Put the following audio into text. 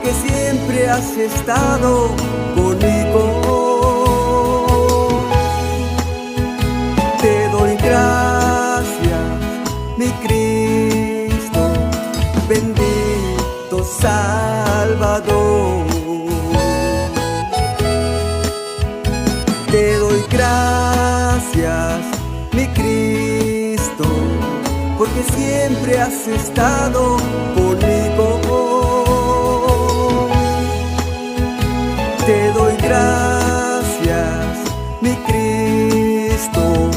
porque siempre has estado conmigo. Te doy gracias, mi Cristo, bendito Salvador. Te doy gracias, mi Cristo, porque siempre has estado conmigo. Te doy gracias, mi Cristo,